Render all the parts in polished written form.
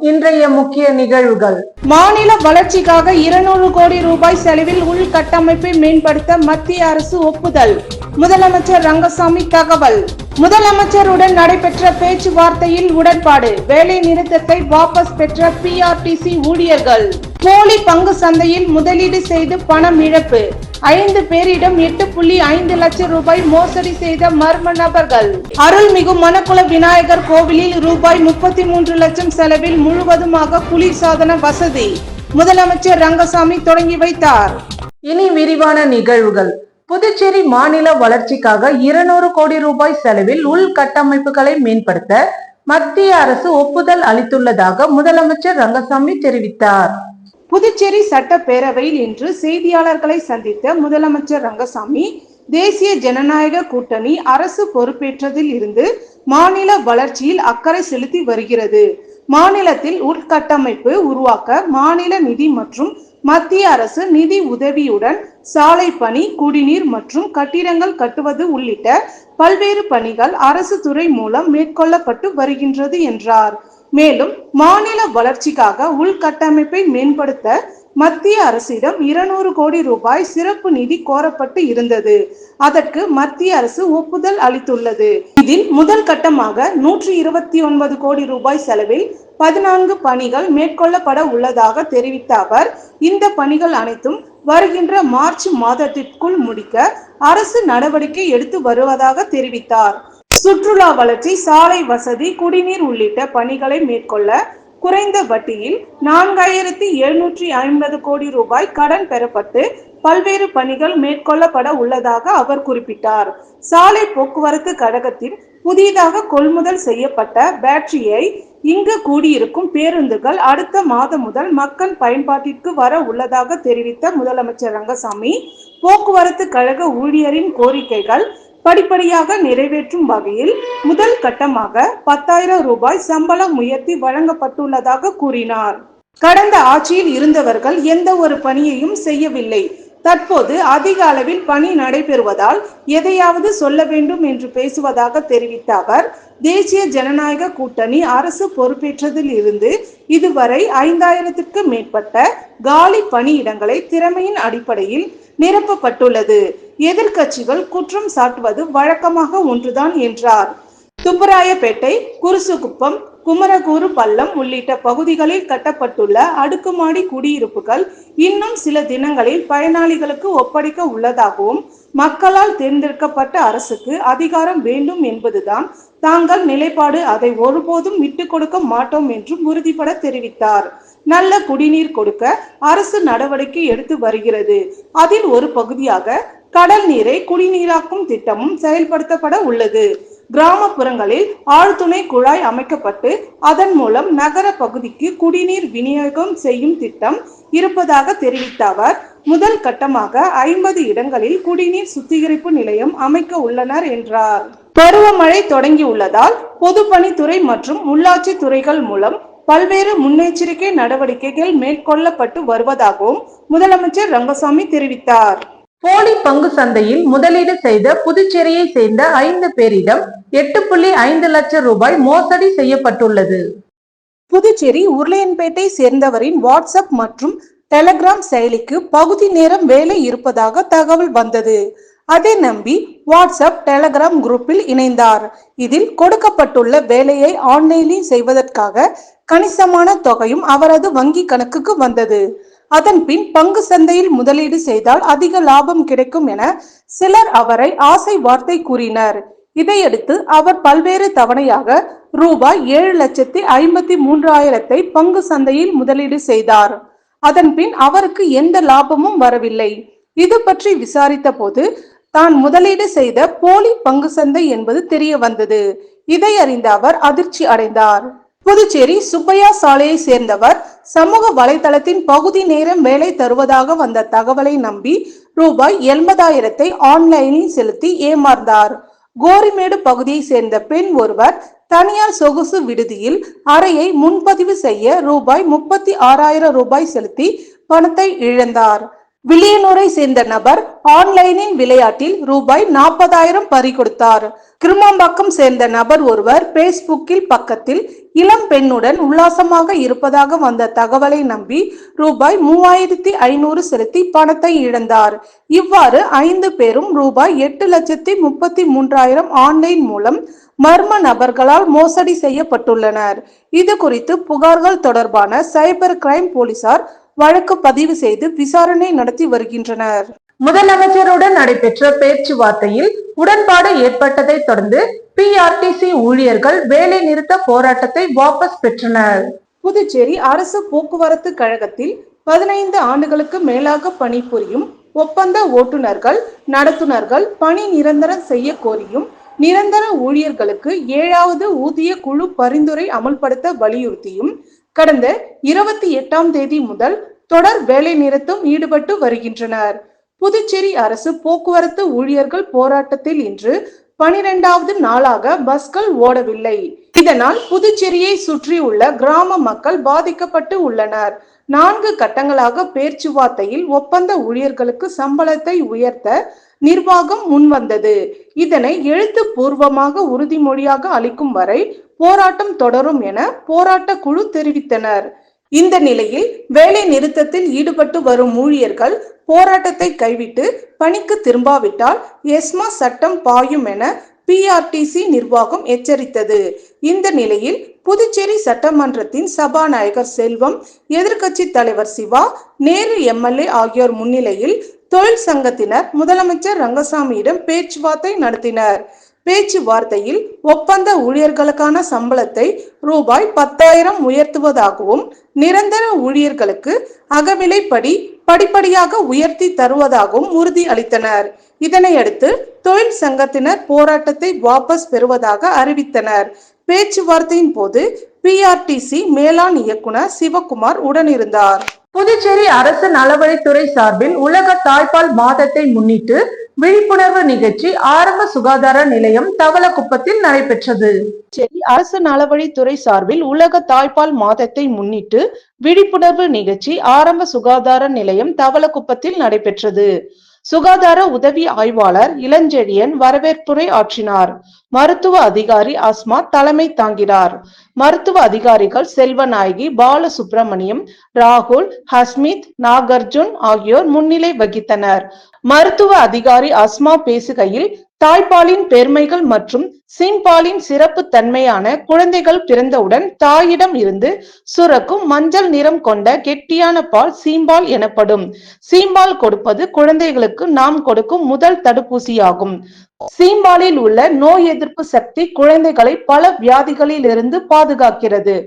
இன்றைய முக்கிய நிகழ்வுகள். மாநில வளர்ச்சிக்காக 200 கோடி ரூபாய் செலவில் உள்கட்டமைப்பை மேம்படுத்த மத்திய அரசு ஒப்புதல். முதலமைச்சர் ரங்கசாமி தகவல். முதலமைச்சருடன் நடைபெற்ற பேச்சுவார்த்தையில் உடன்பாடு. வேலை நிறுத்தத்தை வாபஸ் பெற்ற பிஆர்டிசி ஊழியர்கள். போலி பங்கு சந்தையில் முதலீடு செய்து பணம் இழப்பு. 5 பேரிடம் 8.5 லட்சம் ரூபாய் மோசடி செய்த மர்ம நபர்கள். அருள்மிகு மணக்குள விநாயகர் கோவிலில் ரூபாய் 33 லட்சம் செலவில் முழுவதுமாக குளிர்சாதன வசதி. முதலமைச்சர் ரங்கசாமி தொடங்கி வைத்தார். இனி விரிவான நிகழ்வுகள். புதுச்சேரி மாநில வளர்ச்சிக்காக 200 கோடி ரூபாய் செலவில் உள்கட்டமைப்புகளை மேம்படுத்த மத்திய அரசு ஒப்புதல் அளித்துள்ளதாக முதலமைச்சர் ரங்கசாமி தெரிவித்தார். புதுச்சேரி சட்டப்பேரவையில் இன்று செய்தியாளர்களை சந்தித்த முதலமைச்சர் ரங்கசாமி, தேசிய ஜனநாயக கூட்டணி அரசு பொறுப்பேற்றதில் இருந்து மாநில வளர்ச்சியில் அக்கறை செலுத்தி வருகிறது. மாநிலத்தில் உள்கட்டமைப்பு உருவாக்க மாநில நிதி மற்றும் மத்திய அரசு நிதி உதவியுடன் சாலை பணி, குடிநீர் மற்றும் கட்டிடங்கள் கட்டுவது உள்ளிட்ட பல்வேறு பணிகள் அரசு துறை மூலம் மேற்கொள்ளப்பட்டு வருகின்றது என்றார். மேலும் மாநில வளர்ச்சிக்காக உள்கட்டமைப்பை மேம்படுத்த மத்திய அரசிடம் 200 கோடி ரூபாய் சிறப்பு நிதி கோரப்பட்டு இருந்தது. அதற்கு மத்திய அரசு ஒப்புதல் அளித்துள்ளது. இதில் முதல் கட்டமாக 129 கோடி ரூபாய் செலவில் 14 பணிகள் மேற்கொள்ளப்பட உள்ளதாக தெரிவித்த அவர், இந்த பணிகள் அனைத்தும் வருகின்ற மார்ச் மாதத்திற்குள் முடிக்க அரசு நடவடிக்கை எடுத்து வருவதாக தெரிவித்தார். சுற்றுலா வளர்ச்சி, சாலை வசதி, குடிநீர் உள்ளிட்ட பணிகளை மேற்கொள்ள குறைந்த வட்டியில் 4750 கோடி ரூபாய் கடன் பெறப்பட்டு பல்வேறு பணிகள் மேற்கொள்ளப்பட உள்ளதாக அவர் குறிப்பிட்டார். சாலை போக்குவரத்து கழகத்தின் புதிதாக கொள்முதல் செய்யப்பட்ட பேட்டரியை இங்கு கூடியிருக்கும் பேருந்துகள் அடுத்த மாதம் முதல் மக்கள் பயன்பாட்டிற்கு வர உள்ளதாக தெரிவித்த முதலமைச்சர் ரங்கசாமி, போக்குவரத்து கழக ஊழியரின் கோரிக்கைகள் படிப்படியாக நிறைவேற்றும் வகையில் முதல் கட்டமாக 10,000 ரூபாய் சம்பளம் உயர்த்தி வழங்கப்பட்டுள்ளதாக கூறினார். கடந்த ஆட்சியில் இருந்தவர்கள் எந்த ஒரு பணியையும் செய்யவில்லை. தற்போது அதிக அளவில் பணி நடைபெறுவதால் எதையாவது சொல்ல வேண்டும் என்று பேசுவதாக தெரிவித்த அவர், தேசிய ஜனநாயக கூட்டணி அரசு பொறுப்பேற்றதில் இருந்து இதுவரை 5000க்கும் மேற்பட்ட காலி பணியிடங்களை திறமையின் அடிப்படையில் நிரப்பப்பட்டுள்ளது. எதிர்க்கட்சிகள் குற்றம் சாட்டுவது வழக்கமாக ஒன்றுதான் என்றார். துப்பராயப்பேட்டை, குருசுகுப்பம், குமரகூரு பள்ளம் உள்ளிட்ட பகுதிகளில் கட்டப்பட்டுள்ள அடுக்குமாடி குடியிருப்புகள் இன்னும் சில தினங்களில் பயனாளிகளுக்கு ஒப்படைக்க உள்ளதாகவும், மக்களால் தேர்ந்தெடுக்கப்பட்ட அரசுக்கு அதிகாரம் வேண்டும் என்பதுதான் தாங்கள் நிலைப்பாடு, அதை ஒருபோதும் விட்டு கொடுக்க மாட்டோம் என்றும் உறுதிபட தெரிவித்தார். நல்ல குடிநீர் கொடுக்க அரசு நடவடிக்கை எடுத்து வருகிறது. அதில் ஒரு பகுதியாக கடல் நீரை குடிநீராக்கும் திட்டமும் செயல்படுத்தப்பட உள்ளது. கிராமப்புறங்களில் ஆழ்துணை குழாய் அமைக்கப்பட்டு அதன் மூலம் நகர பகுதிக்கு குடிநீர் விநியோகம் செய்யும் திட்டம் இருப்பதாக தெரிவித்த அவர், முதல் கட்டமாக 50 இடங்களில் குடிநீர் சுத்திகரிப்பு நிலையம் அமைக்க உள்ளனர் என்றார். பருவமழை தொடங்கியுள்ளதால் பொதுப்பணித்துறை மற்றும் உள்ளாட்சி துறைகள் மூலம் பல்வேறு முன்னெச்சரிக்கை நடவடிக்கைகள் மேற்கொள்ளப்பட்டு வருவதாகவும் முதலமைச்சர் ரங்கசாமி தெரிவித்தார். போலி பங்கு சந்தையில் முதலீடு செய்த புதுச்சேரியை சேர்ந்த 5 பேரிடம் 8.5 லட்சம் ரூபாய் மோசடி செய்யப்பட்டுள்ளது. புதுச்சேரி உருளையன்பேட்டை சேர்ந்தவரின் வாட்ஸ்அப் மற்றும் டெலிகிராம் செயலிக்கு பகுதி நேரம் வேலை இருப்பதாக தகவல் வந்தது. அதை நம்பி வாட்ஸ்அப், டெலிகிராம் குரூப்பில் இணைந்தார். இதில் கொடுக்கப்பட்டுள்ள வேலையை ஆன்லைனில் செய்வதற்காக கணிசமான தொகையும் அவரது வங்கி கணக்குக்கு வந்தது. அதன் பின் பங்கு சந்தையில் முதலீடு செய்தால் அதிக லாபம் கிடைக்கும் என சிலர் அவரை ஆசை வார்த்தை கூறினர். இதையடுத்து அவர் பல்வேறு தவணையாக ரூபாய் 7,53,000 பங்கு சந்தையில் முதலீடு செய்தார். அதன் பின் அவருக்கு எந்த லாபமும் வரவில்லை. இது பற்றி விசாரித்த போது தான் முதலீடு செய்த போலி பங்கு சந்தை என்பது தெரிய வந்தது. இதை அறிந்த அவர் அதிர்ச்சி அடைந்தார். புதுச்சேரி சுப்பையா சாலையை சேர்ந்தவர் சமூக வலைதளத்தின் பகுதி நேரம் வேலை தருவதாக வந்த தகவலை நம்பி ரூபாய் 80,000 ஆன்லைனில் செலுத்தி ஏமாந்தார். கோரிமேடு பகுதியை சேர்ந்த பெண் ஒருவர் தனியார் சொகுசு விடுதியில் அறையை முன்பதிவு செய்ய ரூபாய் 36,000 ரூபாய் செலுத்தி பணத்தை இழந்தார். வில்லியனூரை சேர்ந்த நபர் ஆன்லைனில் விளையாட்டில் ரூபாய் 40,000 பறி கொடுத்தார். கிருமாம்பாக்கம் சேர்ந்த நபர் ஒருவர் பேஸ்புக்கில் பக்கத்தில் இளம் பெண்ணுடன் உல்லாசமாக இருப்பதாக வந்த தகவலை நம்பி ரூபாய் 3,500 செலுத்தி பணத்தை இழந்தார். இவ்வாறு 5 பேரும் ரூபாய் 8,33,000 ஆன்லைன் மூலம் மர்ம நபர்களால் மோசடி செய்யப்பட்டுள்ளனர். இது குறித்து புகார்கள் தொடர்பான சைபர் கிரைம் போலீசார் வழக்கு பதிவு செய்து விசாரணை நடத்தி வருகின்றனர். முதலமைச்சருடன் நடைபெற்ற பேச்சுவார்த்தையில் உடன்பாடு ஏற்பட்டதை தொடர்ந்து பிஆர்டிசி ஊழியர்கள் வேலை நிறுத்த போராட்டத்தை வாபஸ் பெற்றனர். புதுச்சேரி அரசு போக்குவரத்து கழகத்தில் 15 ஆண்டுகளுக்கு மேலாக பணிபுரியும் ஒப்பந்த ஓட்டுநர்கள், நடத்துனர்கள் பணி நிரந்தரம் செய்ய கோரியும் நிரந்தர ஊழியர்களுக்கு 7வது ஊதிய குழு பரிந்துரை அமல்படுத்த வலியுறுத்தியும் கடந்த 28ஆம் தேதி முதல் தொடர் வேலை நிறுத்தம் ஈடுபட்டு வருகின்றனர். புதுச்சேரி அரசு போக்குவரத்து ஊழியர்கள் போராட்டத்தில் இன்று 12வது நாளாக பஸ்கள் ஓடவில்லை. இதனால் புதுச்சேரியை சுற்றியுள்ள கிராம மக்கள் பாதிக்கப்பட்டு உள்ளனர். 4 கட்டங்களாக பேச்சுவார்த்தையில் ஒப்பந்த ஊழியர்களுக்கு சம்பளத்தை உயர்த்த நிர்வாகம் முன்வந்தது. இதனை எழுத்துப்பூர்வமாக உறுதிமொழியாக அளிக்கும் வரை போராட்டம் தொடரும் என போராட்ட குழு தெரிவித்தனர். இந்த நிலையில் வேலை நிறுத்தத்தில் ஈடுபட்டு வரும் ஊழியர்கள் போராட்டத்தை கைவிட்டு பணிக்கு திரும்பாவிட்டால் எஸ்மா சட்டம் பாயும் என பிஆர்டிசி நிர்வாகம் எச்சரித்தது. இந்த நிலையில் புதுச்சேரி சட்டமன்றத்தின் சபாநாயகர் செல்வம், எதிர்க்கட்சி தலைவர் சிவா, நேரு எம்எல்ஏ ஆகியோர் முன்னிலையில் தொழில் சங்கத்தினர் முதலமைச்சர் ரங்கசாமியிடம் பேச்சுவார்த்தை நடத்தினர். பேச்சுவார்த்தையில் ஒப்பந்த ஊழியர்களுக்கான சம்பளத்தை ரூபாய் 10,000 உயர்த்துவதாகவும் நிரந்தர ஊழியர்களுக்கு அகவிலைப்படி படிப்படியாக உயர்த்தி தருவதாகவும் உறுதி அளித்தனர். இதனையடுத்து தொழில் சங்கத்தினர் போராட்டத்தை வாபஸ் பெறுவதாக அறிவித்தனர். பேச்சுவார்த்தையின் போது பிஆர்டிசி மேலாண் இயக்குனர் சிவகுமார் உடனிருந்தார். புதுச்சேரி அரசு நலவழித்துறை சார்பில் உலக தாய்ப்பால் மாதத்தை முன்னிட்டு விழிப்புணர்வு நிகழ்ச்சி ஆரம்ப சுகாதார நிலையம் தவளக்குப்பத்தில் நடைபெற்றது. அரசு நலவழித்துறை சார்பில் உலக தாய்ப்பால் மாதத்தை முன்னிட்டு விழிப்புணர்வு நிகழ்ச்சி ஆரம்ப சுகாதார நிலையம் தவளக்குப்பத்தில் நடைபெற்றது. சுகாதார உதவி ஆய்வாளர் இளஞ்செழியன் வரவேற்புரை ஆற்றினார். மருத்துவ அதிகாரி அஸ்மா தலைமை தாங்கினார். மருத்துவ அதிகாரிகள் செல்வநாயகி, பாலசுப்ரமணியம், ராகுல், ஹஸ்மித், நாகார்ஜுன் ஆகியோர் முன்னிலை வகித்தனர். மருத்துவ அதிகாரி அஸ்மா பேசுகையில் தாய்ப்பாலின் பெருமைகள் மற்றும் சீம்பாலின் சிறப்பு தன்மையான குழந்தைகள் பிறந்தவுடன் தாயிடம் இருந்து சுரக்கும் மஞ்சள் நிறம் கொண்ட கெட்டியான பால் சீம்பால் எனப்படும். சீம்பால் கொடுப்பது குழந்தைகளுக்கு நாம் கொடுக்கும் முதல் தடுப்பூசியாகும். சீம்பாலில் உள்ள நோய் எதிர்ப்பு சக்தி குழந்தைகளை பல வியாதிகளில் இருந்து பாதுகாக்கிறது.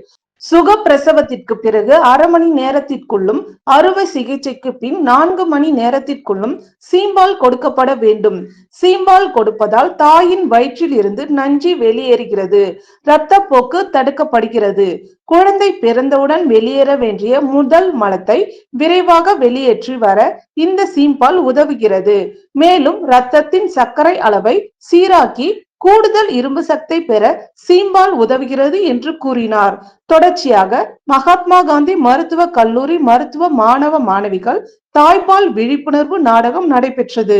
சுகப்பிரசவத்திற்கு பிறகு 1/2 மணி நேரத்திற்குள்ளும் அறுவை சிகிச்சைக்கு பின் 4 மணி நேரத்திற்குள்ளும் சீம்பால் கொடுக்கப்பட வேண்டும். சீம்பால் கொடுப்பதால் தாயின் வயிற்றில் இருந்து நஞ்சு வெளியேறுகிறது. இரத்தப்போக்கு தடுக்கப்படுகிறது. குழந்தை பிறந்தவுடன் வெளியேற வேண்டிய முதல் மலத்தை விரைவாக வெளியேற்றி வர இந்த சீம்பால் உதவுகிறது. மேலும் இரத்தத்தின் சர்க்கரை அளவை சீராக்கி கூடுதல் இரும்பு சக்தி பெற சீம்பால் உதவுகிறது என்று கூறினார். தொடர்ச்சியாக மகாத்மா காந்தி மருத்துவ கல்லூரி மருத்துவ மாணவ மாணவிகள் தாய்ப்பால் விழிப்புணர்வு நாடகம் நடைபெற்றது.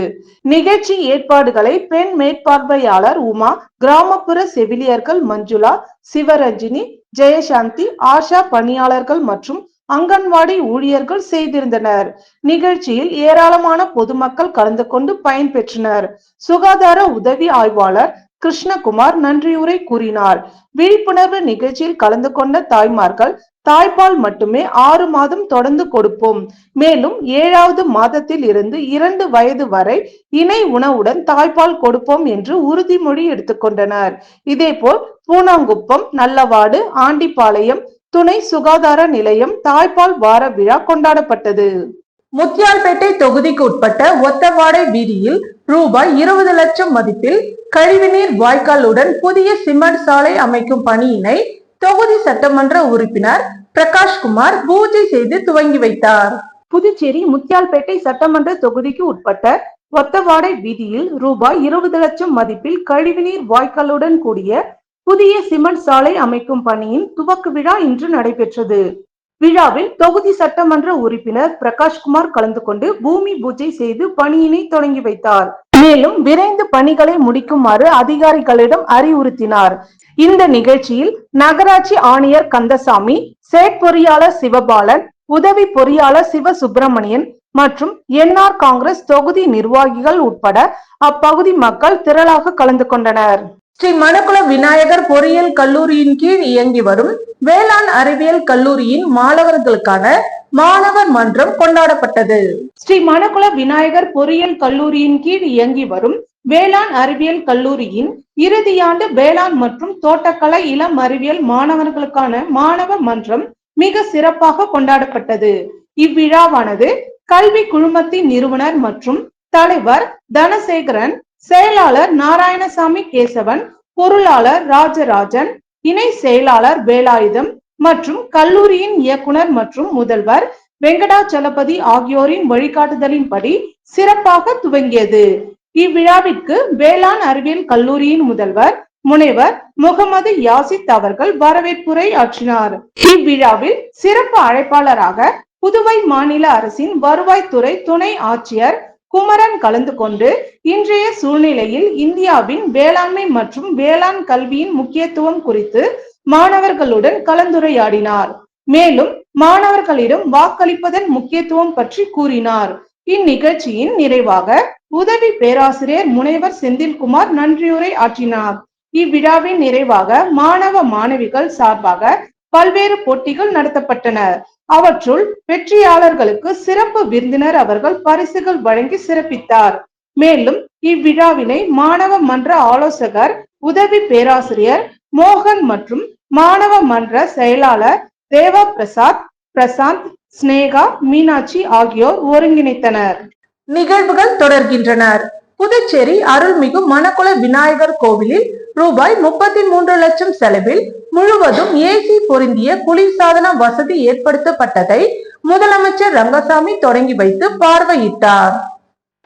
நிகழ்ச்சி ஏற்பாடுகளை பெண் மேற்பார்வையாளர் உமா, கிராமப்புற செவிலியர்கள் மஞ்சுளா, சிவரஞ்சினி, ஜெயசாந்தி, ஆஷா பணியாளர்கள் மற்றும் அங்கன்வாடி ஊழியர்கள் செய்திருந்தனர். நிகழ்ச்சியில் ஏராளமான பொதுமக்கள் கலந்து கொண்டு பயன்பெற்றனர். சுகாதார உதவி ஆய்வாளர் கிருஷ்ணகுமார் நன்றியுரை கூறினார். விழிப்புணர்வு நிகழ்ச்சியில் கலந்து கொண்ட தாய்மார்கள் தாய்ப்பால் மட்டுமே 6 மாதம் தொடர்ந்து கொடுப்போம். மேலும் 7வது மாதத்தில் இருந்து 2 வயது வரை இணை உணவுடன் தாய்ப்பால் கொடுப்போம் என்று உறுதிமொழி எடுத்துக்கொண்டனர். இதேபோல் பூனாங்குப்பம், நல்லவாடு, ஆண்டிப்பாளையம் துணை சுகாதார நிலையம் தாய்ப்பால் வார விழா கொண்டாடப்பட்டது. முத்தியால்பேட்டை தொகுதிக்கு உட்பட்ட ஒத்தவாடை வீதியில் ரூபாய் 20 லட்சம் மதிப்பில் கழிவுநீர் வாய்க்காலுடன் புதிய சிமெண்ட் சாலை அமைக்கும் பணியினை தொகுதி சட்டமன்ற உறுப்பினர் பிரகாஷ்குமார் பூஜை செய்து துவங்கி வைத்தார். புதுச்சேரி முத்தியால்பேட்டை சட்டமன்ற தொகுதிக்கு உட்பட்ட ஒத்தவாடை வீதியில் ரூபாய் 20 லட்சம் மதிப்பில் கழிவுநீர் வாய்க்காலுடன் கூடிய புதிய சிமெண்ட் சாலை அமைக்கும் பணியின் துவக்க விழா இன்று நடைபெற்றது. விழாவில் தொகுதி சட்டமன்ற உறுப்பினர் பிரகாஷ்குமார் கலந்து கொண்டு பூமி பூஜை செய்து பணியினை தொடங்கி வைத்தார். மேலும் விரைந்து பணிகளை முடிக்குமாறு அதிகாரிகளிடம் அறிவுறுத்தினார். இந்த நிகழ்ச்சியில் நகராட்சி ஆணையர் கந்தசாமி, செயற்பொறியாளர் சிவபாலன், உதவி பொறியாளர் சிவசுப்பிரமணியன் மற்றும் என்ஆர் காங்கிரஸ் தொகுதி நிர்வாகிகள் உட்பட அப்பகுதி மக்கள் திரளாக கலந்து கொண்டனர். ஸ்ரீ மணக்குள விநாயகர் பொறியியல் கல்லூரியின் கீழ் இயங்கி வரும் வேளாண் அறிவியல் கல்லூரியின் மாணவர்களுக்கான மாணவர் மன்றம் கொண்டாடப்பட்டது. ஸ்ரீ மணக்குள விநாயகர் பொறியியல் கல்லூரியின் கீழ் இயங்கி வரும் வேளாண் அறிவியல் கல்லூரியின் இறுதியாண்டு வேளாண் மற்றும் தோட்டக்கலை இளம் அறிவியல் மாணவர்களுக்கான மாணவர் மன்றம் மிக சிறப்பாக கொண்டாடப்பட்டது. இவ்விழாவானது கல்வி குழுமத்தின் நிறுவனர் மற்றும் தலைவர் தனசேகரன், செயலாளர் நாராயணசாமி கேசவன், பொருளாளர் ராஜராஜன், இணை செயலாளர் வேலாயுதம் மற்றும் கல்லூரியின் இயக்குனர் மற்றும் முதல்வர் வெங்கடாச்சலபதி ஆகியோரின் வழிகாட்டுதலின்படி சிறப்பாக துவங்கியது. இவ்விழாவிற்கு வேளாண் அறிவியல் கல்லூரியின் முதல்வர் முனைவர் முகமது யாசித் அவர்கள் வரவேற்புரை ஆற்றினார். இவ்விழாவில் சிறப்பு அழைப்பாளராக புதுவை மாநில அரசின் வருவாய்த்துறை துணை ஆட்சியர் குமரன் கலந்து கொண்டு இன்றைய சூழ்நிலையில் இந்தியாவின் வேளாண்மை மற்றும் வேளாண் கல்வியின் முக்கியத்துவம் குறித்து மாணவர்களுடன் கலந்துரையாடினார். மேலும் மாணவர்களிடம் வாக்களிப்பதன் முக்கியத்துவம் பற்றி கூறினார். இந்நிகழ்ச்சியின் நிறைவாக உதவி பேராசிரியர் முனைவர் செந்தில்குமார் நன்றியுரை ஆற்றினார். இவ்விழாவின் நிறைவாக மாணவ மாணவிகள் சார்பாக பல்வேறு போட்டிகள் நடத்தப்பட்டன. அவற்றுள் வெற்றியாளர்களுக்கு சிறப்பு விருந்தினர் அவர்கள் பரிசுகள் வழங்கி சிறப்பித்தார். மேலும் இவ்விழாவினை மாணவ மன்ற ஆலோசகர் உதவி பேராசிரியர் மோகன் மற்றும் மாணவ மன்ற செயலாளர் தேவா பிரசாத், பிரசாந்த், ஸ்னேகா, மீனாட்சி ஆகியோர் ஒருங்கிணைத்தனர். நிகழ்வுகள் தொடர்கின்றனர். புதுச்சேரி அருள்மிகு மணக்குள விநாயகர் கோவிலில் ரூபாய் 33 லட்சம் செலவில் முழுவதும் ஏசி பொருந்திய குளிர்சாதன வசதி ஏற்படுத்தப்பட்டதை முதலமைச்சர் ரங்கசாமி தொடங்கி வைத்து பார்வையிட்டார்.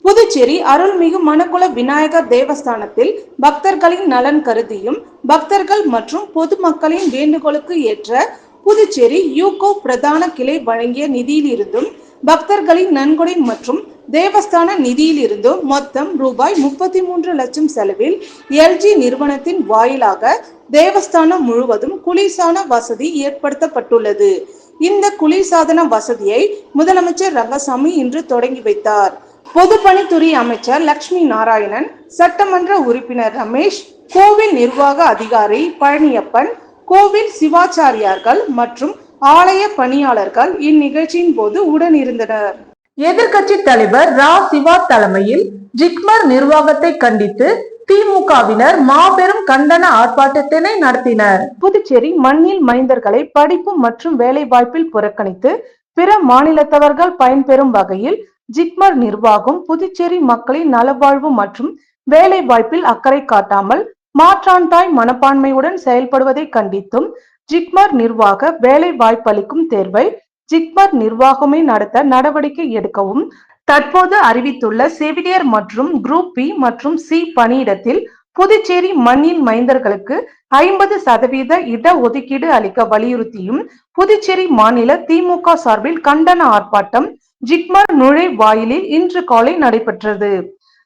புதுச்சேரி அருள்மிகு மணக்குள விநாயகர் தேவஸ்தானத்தில் பக்தர்களின் நலன் கருதியும் பக்தர்கள் மற்றும் பொதுமக்களின் வேண்டுகோளுக்கு ஏற்ற புதுச்சேரி யூகோ பிரதான கிளை வழங்கிய நிதியிலிருந்தும் பக்தர்களின் நன்கொடை மற்றும் தேவஸ்தான நிதியிலிருந்தும் மொத்தம் ரூபாய் 33 லட்சம் செலவில் எல்ஜி நிறுவனத்தின் வாயிலாக தேவஸ்தானம் முழுவதும் குளிர்சாதன வசதி ஏற்படுத்தப்பட்டுள்ளது. இந்த குளிர்சாதன வசதியை முதலமைச்சர் ரங்கசாமி இன்று தொடங்கி வைத்தார். பொதுப்பணித்துறை அமைச்சர் லட்சுமி நாராயணன், சட்டமன்ற உறுப்பினர் ரமேஷ், கோவில் நிர்வாக அதிகாரி பழனியப்பன், கோவில் சிவாச்சாரியார்கள் மற்றும் ஆலய பணியாளர்கள் இந்நிகழ்ச்சியின் போது உடன் இருந்தனர். எதிர்கட்சி தலைவர் ரா சிவா தலைமையில் ஜிப்மர் நிர்வாகத்தை கண்டித்து திமுகவினர் மாபெரும் கண்டன ஆர்ப்பாட்டத்தினை நடத்தினர். புதுச்சேரி மண்ணில் மைந்தர்களை படிப்பு மற்றும் வேலை வாய்ப்பில் புறக்கணித்து பிற மாநிலத்தவர்கள் பயன்பெறும் வகையில் ஜிப்மர் நிர்வாகம் புதுச்சேரி மக்களின் நலவாழ்வு மற்றும் வேலை வாய்ப்பில் அக்கறை காட்டாமல் மாற்றான்தாய் மனப்பான்மையுடன் செயல்படுவதை கண்டித்தும் ஜிப்மர் நிர்வாக வேலை வாய்ப்பளிக்கும் தேர்வை ஜிப்மர் நிர்வாகமே நடத்த நடவடிக்கை எடுக்கவும், தற்போது அறிவித்துள்ள செவிலியர் மற்றும் குரூப் பி மற்றும் சி பணியிடத்தில் புதுச்சேரி மண்ணில் மைந்தர்களுக்கு 50% இடஒதுக்கீடு அளிக்க வலியுறுத்தியும் புதுச்சேரி மாநில திமுக சார்பில் கண்டன ஆர்ப்பாட்டம் ஜிப்மர் நுழைவாயிலில் இன்று காலை நடைபெற்றது.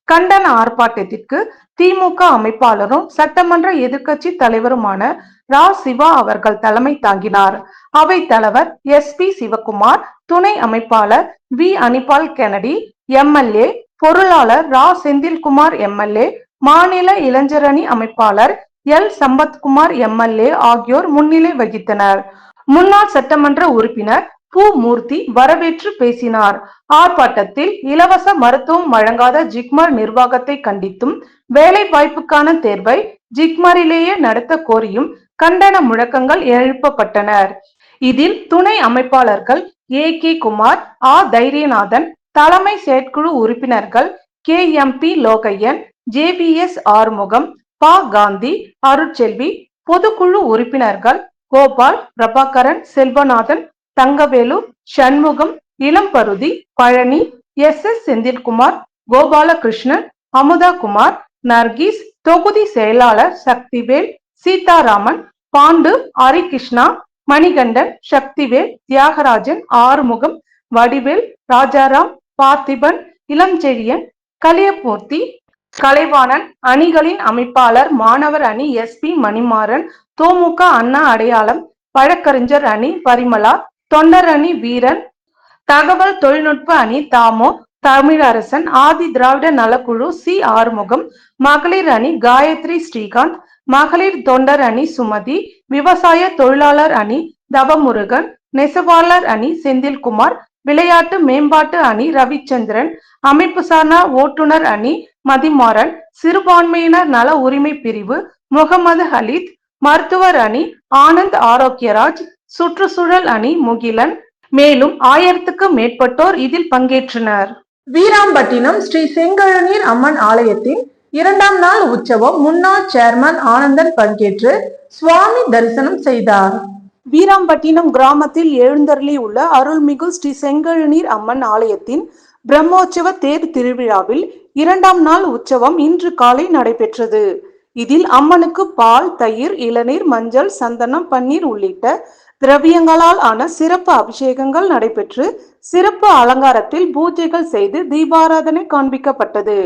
கண்டன ஆர்ப்பாட்டத்திற்கு திமுக அமைப்பாளரும் சட்டமன்ற எதிர்க்கட்சி தலைவருமான ரா சிவா அவர்கள் தலைமை தாங்கினார். அவை தலைவர் SP சிவகுமார், துணை அமைப்பாளர் வி அனிபால் கெனடி MLA, பொருளாளர் ரா செந்தில்குமார் MLA, மாநில இளைஞரணி அமைப்பாளர் L சம்பத்குமார் MLA ஆகியோர் முன்னிலை வகித்தனர். முன்னாள் சட்டமன்ற உறுப்பினர் பூ மூர்த்தி வரவேற்று பேசினார். ஆர்ப்பாட்டத்தில் இலவச மருத்துவம் வழங்காத ஜிப்மர் நிர்வாகத்தை கண்டித்தும் வேலை வாய்ப்புக்கான தேர்வை ஜிப்மரிலேயே நடத்த கோரியும் கண்டன முழக்கங்கள் எழுப்பப்பட்டனர். இதில் துணை அமைப்பாளர்கள் AK குமார், தைரியநாதன், தலைமை செயற்குழு உறுப்பினர்கள் KMP லோகையன், JVS ஆறுமுகம், காந்தி, அருட்செல்வி, பொதுக்குழு உறுப்பினர்கள் கோபால், பிரபாகரன், செல்வநாதன், தங்கவேலு, சண்முகம், இளம்பருதி, பழனி, SS செந்தில்குமார், கோபாலகிருஷ்ணன், அமுதா குமார், நர்கீஸ், தொகுதி செயலாளர் சக்திவேல், சீதாராமன், பாண்டு, ஹரிகிருஷ்ணா, மணிகண்டன், சக்திவேல், தியாகராஜன், ஆறுமுகம், வடிவேல், ராஜாராம், பார்த்திபன், இளஞ்செழியன், கலியபூர்த்தி, கலைவாணன். அணிகளின் அமைப்பாளர் மாணவர் அணி SP மணிமாறன், தொமுக அண்ணா அடையாளம், வழக்கறிஞர் அணி பரிமளா, தொண்டர் அணி வீரன், தகவல் தொழில்நுட்ப அணி தாமோ, தமிழரசன், ஆதி திராவிட நலக்குழு C ஆறுமுகம், மகளிர் அணி காயத்ரி ஸ்ரீகாந்த், மகளிர் தொண்டர் அணி சுமதி, விவசாய தொழிலாளர் அணி தவமுருகன், நெசவாளர் அணி செந்தில்குமார், விளையாட்டு மேம்பாட்டு அணி ரவிச்சந்திரன், அமைப்பு சாரா ஓட்டுநர் அணி மதிமாறன், சிறுபான்மையினர் நல உரிமை பிரிவு முகமது ஹலீத், மருத்துவர் அணி ஆனந்த் ஆரோக்கியராஜ், சுற்றுச்சூழல் அணி முகிலன். மேலும் 1000க்கும் மேற்பட்டோர் இதில் பங்கேற்றனர். வீராம்பட்டினம் ஸ்ரீ செங்கழுநீர் அம்மன் ஆலயத்தின் 2ஆம் நாள் உற்சவம் முன்னாள் சேர்மன் ஆனந்தன் பங்கேற்று சுவாமி தரிசனம் செய்தார். வீராம்பட்டினம் கிராமத்தில் எழுந்தருளி உள்ள அருள்மிகு ஸ்ரீ செங்கழுநீர் அம்மன் ஆலயத்தின் பிரம்மோற்சவ தேர் திருவிழாவில் 2ஆம் நாள் உற்சவம் இன்று காலை நடைபெற்றது. இதில் அம்மனுக்கு பால், தயிர், இளநீர், மஞ்சள், சந்தனம், பன்னீர் உள்ளிட்ட திரவியங்களால் ஆன சிறப்பு அபிஷேகங்கள் நடைபெற்று சிறப்பு அலங்காரத்தில் பூஜைகள் செய்து தீபாராதனை காண்பிக்கப்பட்டது.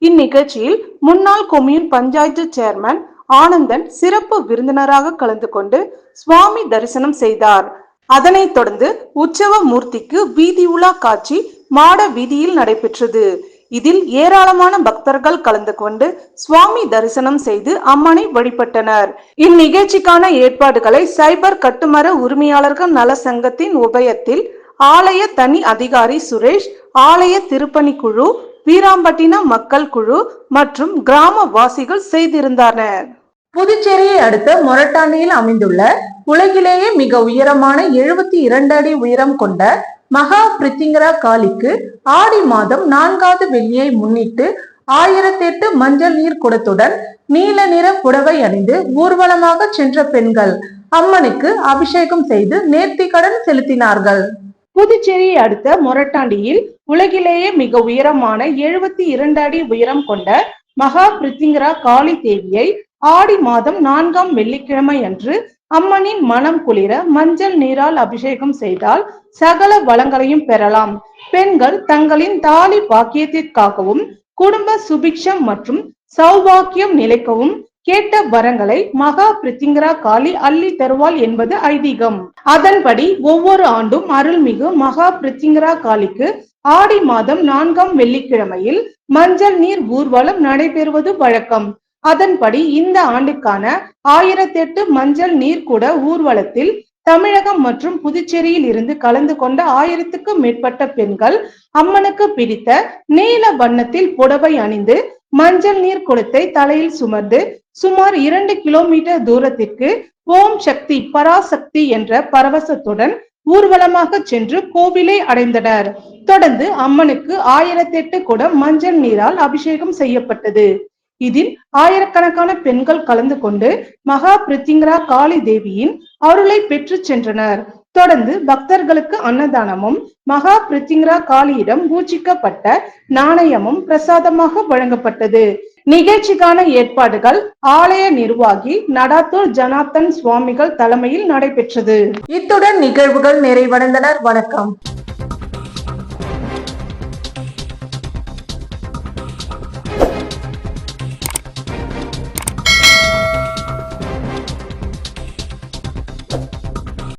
இந்நிகழ்ச்சியில் முன்னாள் கொம்யூன் பஞ்சாயத்து சேர்மன் ஆனந்தன் சிறப்பு விருந்தினராக கலந்து கொண்டு சுவாமி தரிசனம் செய்தார். அதனைத் தொடர்ந்து உற்சவ மூர்த்திக்கு வீதி உலா காட்சி மாட வீதியில் நடைபெற்றது. இதில் ஏராளமான பக்தர்கள் கலந்து கொண்டு சுவாமி தரிசனம் செய்து அம்மனை வழிபட்டனர். இந்நிகழ்ச்சிக்கான ஏற்பாடுகளை சைபர் கட்டுமர உரிமையாளர்கள் நல சங்கத்தின் உபயத்தில் ஆலய தனி அதிகாரி சுரேஷ், ஆலய திருப்பணி குழு, வீராம்பட்டினம் மக்கள் குழு மற்றும் கிராமவாசிகள் செய்திருந்தனர். புதுச்சேரியை அடுத்த மொரட்டாண்டியில் அமைந்துள்ள உலகிலேயே மிக உயரமான 72 அடி உயரம் கொண்ட மகா பிரித்திங்கரா காளிக்கு ஆடி மாதம் 4வது வெள்ளியை முன்னிட்டு 1008 மஞ்சள் நீர் குடத்துடன் நீல நிற புடவை அணிந்து ஊர்வலமாக சென்ற பெண்கள் அம்மனுக்கு அபிஷேகம் செய்து நேர்த்திக்கடன் செலுத்தினார்கள். புதுச்சேரியை அடுத்த மொரட்டாண்டியில் உலகிலேயே மிக உயரமான 72 அடி உயரம் கொண்ட மகா பிரித்திங்கரா காளி தேவியை ஆடி மாதம் 4ஆம் வெள்ளிக்கிழமை அன்று அம்மனின் மனம் குளிர மஞ்சள் நீரால் அபிஷேகம் செய்தால் சகல வளங்களையும் பெறலாம். பெண்கள் தங்களின் தாலி பாக்கியத்திற்காகவும் குடும்ப சுபிக்ஷம் மற்றும் சௌபாக்கியம் நிலைக்கவும் கேட்ட வரங்களை மகா பிரித்திங்கரா காளி அள்ளி தருவாள் என்பது ஐதீகம். அதன்படி ஒவ்வொரு ஆண்டும் அருள்மிகு மகா பிரித்திங்கரா காளிக்கு ஆடி மாதம் 4ஆம் வெள்ளிக்கிழமையில் மஞ்சள் நீர் ஊர்வலம் நடைபெறுவது வழக்கம். அதன்படி இந்த ஆண்டுக்கான 1008 மஞ்சள் நீர்க்குட ஊர்வலத்தில் தமிழகம் மற்றும் புதுச்சேரியில் இருந்து கலந்து கொண்ட 1000க்கும் மேற்பட்ட பெண்கள் அம்மனுக்கு பிடித்த நீல வண்ணத்தில் புடவை அணிந்து மஞ்சள் நீர் குடத்தை தலையில் சுமந்து சுமார் 2 கிலோமீட்டர் தூரத்திற்கு ஓம் சக்தி பராசக்தி என்ற பரவசத்துடன் ஊர்வலமாக சென்று கோவிலை அடைந்தனர். தொடர்ந்து அம்மனுக்கு 1008 குடம் மஞ்சள் நீரால் அபிஷேகம் செய்யப்பட்டது. இதில் ஆயிரக்கணக்கான பெண்கள் கலந்து கொண்டு மகா பிரித்திங்கரா காளி தேவியின் அருளை பெற்று சென்றனர். தொடர்ந்து பக்தர்களுக்கு அன்னதானமும் மகா பிரித்திங்கரா காளியிடம் பூஜிக்கப்பட்ட நாணயமும் பிரசாதமாக வழங்கப்பட்டது. நிகழ்ச்சிக்கான ஏற்பாடுகள் ஆலய நிர்வாகி நடாத்தூர் ஜனார்த்தன் சுவாமிகள் தலைமையில் நடைபெற்றது. இத்துடன் நிகழ்வுகள் நிறைவடைந்தனர். வணக்கம்.